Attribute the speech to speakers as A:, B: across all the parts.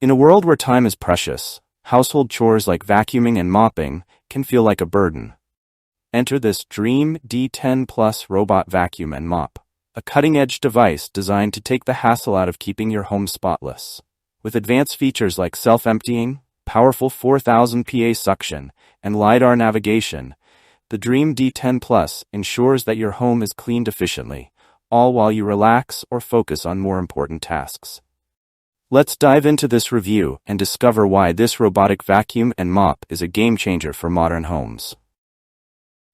A: In a world where time is precious, household chores like vacuuming and mopping can feel like a burden. Enter this Dreame D10 Plus robot vacuum and mop, a cutting-edge device designed to take the hassle out of keeping your home spotless. With advanced features like self-emptying, powerful 4000 PA suction, and LiDAR navigation, the Dreame D10 Plus ensures that your home is cleaned efficiently, all while you relax or focus on more important tasks. Let's dive into this review and discover why this robotic vacuum and mop is a game-changer for modern homes.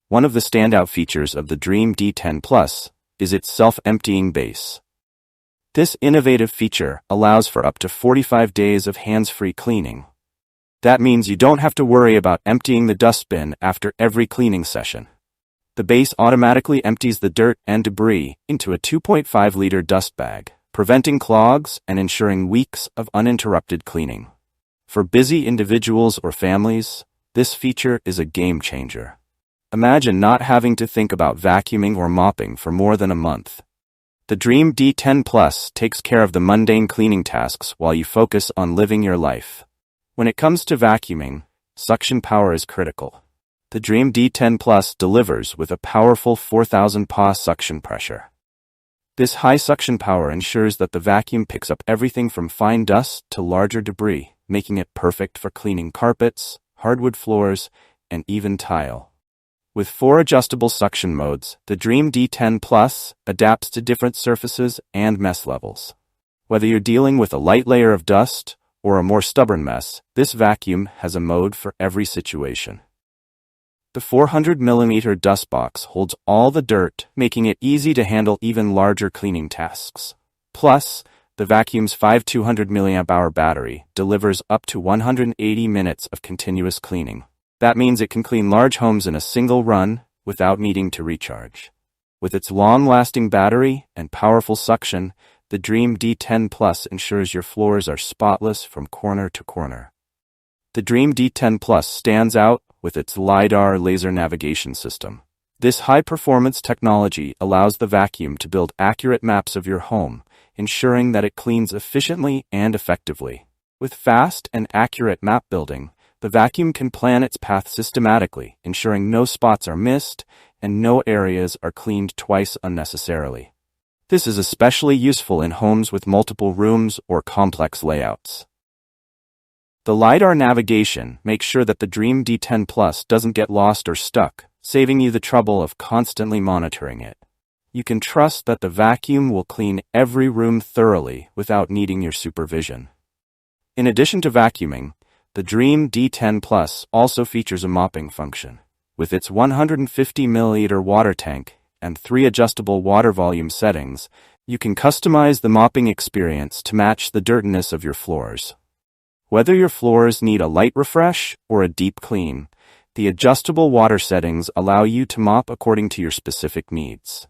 A: One of the standout features of the Dreame D10 Plus is its self-emptying base. This innovative feature allows for up to 45 days of hands-free cleaning. That means you don't have to worry about emptying the dustbin after every cleaning session. The base automatically empties the dirt and debris into a 2.5-liter dust bag, preventing clogs and ensuring weeks of uninterrupted cleaning. For busy individuals or families, this feature is a game-changer. Imagine not having to think about vacuuming or mopping for more than a month. The Dreame D10 Plus takes care of the mundane cleaning tasks while you focus on living your life. When it comes to vacuuming, suction power is critical. The Dreame D10 Plus delivers with a powerful 4000 PA suction pressure. This high suction power ensures that the vacuum picks up everything from fine dust to larger debris, making it perfect for cleaning carpets, hardwood floors, and even tile. With 4 adjustable suction modes, the Dreame D10 Plus adapts to different surfaces and mess levels. Whether you're dealing with a light layer of dust or a more stubborn mess, this vacuum has a mode for every situation. The 400mm dust box holds all the dirt, making it easy to handle even larger cleaning tasks. Plus, the vacuum's 5200 mAh battery delivers up to 180 minutes of continuous cleaning. That means it can clean large homes in a single run without needing to recharge. With its long-lasting battery and powerful suction, the Dreame D10 Plus ensures your floors are spotless from corner to corner. The Dreame D10 Plus stands out with its LiDAR laser navigation system. This high-performance technology allows the vacuum to build accurate maps of your home, ensuring that it cleans efficiently and effectively. With fast and accurate map building, the vacuum can plan its path systematically, ensuring no spots are missed and no areas are cleaned twice unnecessarily. This is especially useful in homes with multiple rooms or complex layouts. The LiDAR navigation makes sure that the Dreame D10 Plus doesn't get lost or stuck, saving you the trouble of constantly monitoring it. You can trust that the vacuum will clean every room thoroughly without needing your supervision. In addition to vacuuming, the Dreame D10 Plus also features a mopping function. With its 150 ml water tank and 3 adjustable water volume settings, you can customize the mopping experience to match the dirtiness of your floors. Whether your floors need a light refresh or a deep clean, the adjustable water settings allow you to mop according to your specific needs.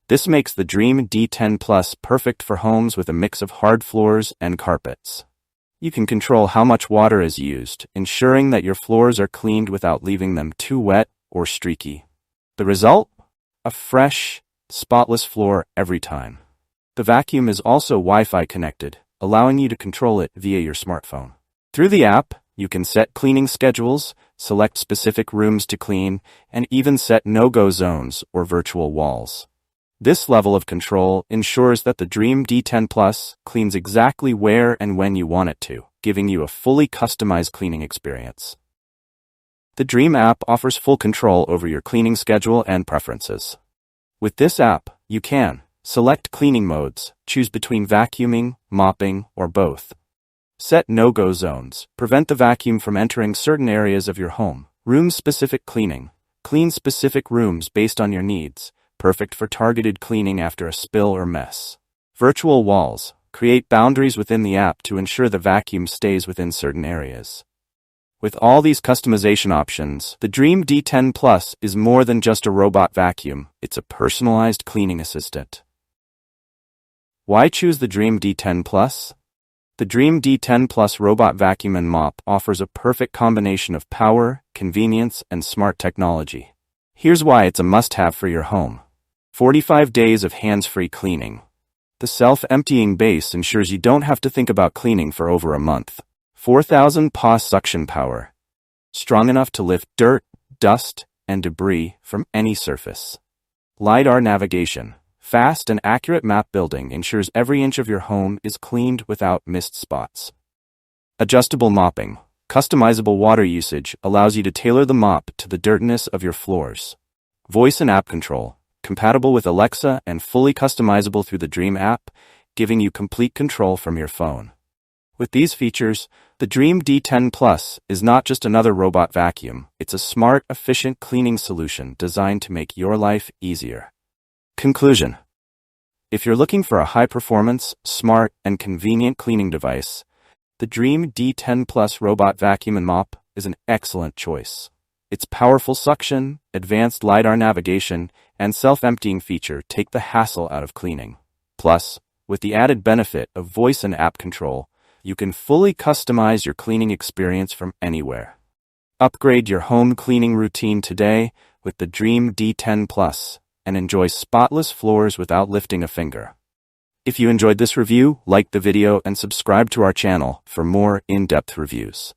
A: This makes the Dreame D10 Plus perfect for homes with a mix of hard floors and carpets. You can control how much water is used, ensuring that your floors are cleaned without leaving them too wet or streaky. The result? A fresh, spotless floor every time. The vacuum is also Wi-Fi connected, allowing you to control it via your smartphone. Through the app, you can set cleaning schedules, select specific rooms to clean, and even set no-go zones or virtual walls. This level of control ensures that the Dreame D10 Plus cleans exactly where and when you want it to, giving you a fully customized cleaning experience. The Dreame app offers full control over your cleaning schedule and preferences. With this app, you can select cleaning modes, choose between vacuuming, mopping, or both. Set no-go zones, prevent the vacuum from entering certain areas of your home. Room-specific cleaning, clean specific rooms based on your needs, perfect for targeted cleaning after a spill or mess. Virtual walls, create boundaries within the app to ensure the vacuum stays within certain areas. With all these customization options, the Dreame D10 Plus is more than just a robot vacuum, it's a personalized cleaning assistant. Why choose the Dreame D10 Plus? The Dreame D10 Plus robot vacuum and mop offers a perfect combination of power, convenience, and smart technology. Here's why it's a must-have for your home. 45 days of hands-free cleaning. The self-emptying base ensures you don't have to think about cleaning for over a month. 4,000 PA suction power. Strong enough to lift dirt, dust, and debris from any surface. LiDAR navigation. Fast and accurate map building ensures every inch of your home is cleaned without missed spots. Adjustable mopping. Customizable water usage allows you to tailor the mop to the dirtiness of your floors. Voice and app control. Compatible with Alexa and fully customizable through the Dreame app, giving you complete control from your phone. With these features, the Dreame D10 Plus is not just another robot vacuum, it's a smart, efficient cleaning solution designed to make your life easier. Conclusion. If you're looking for a high-performance, smart, and convenient cleaning device, the Dreame D10 Plus robot vacuum and mop is an excellent choice. Its powerful suction, advanced LiDAR navigation, and self-emptying feature take the hassle out of cleaning. Plus, with the added benefit of voice and app control, you can fully customize your cleaning experience from anywhere. Upgrade your home cleaning routine today with the Dreame D10 Plus and enjoy spotless floors without lifting a finger. If you enjoyed this review, like the video and subscribe to our channel for more in-depth reviews.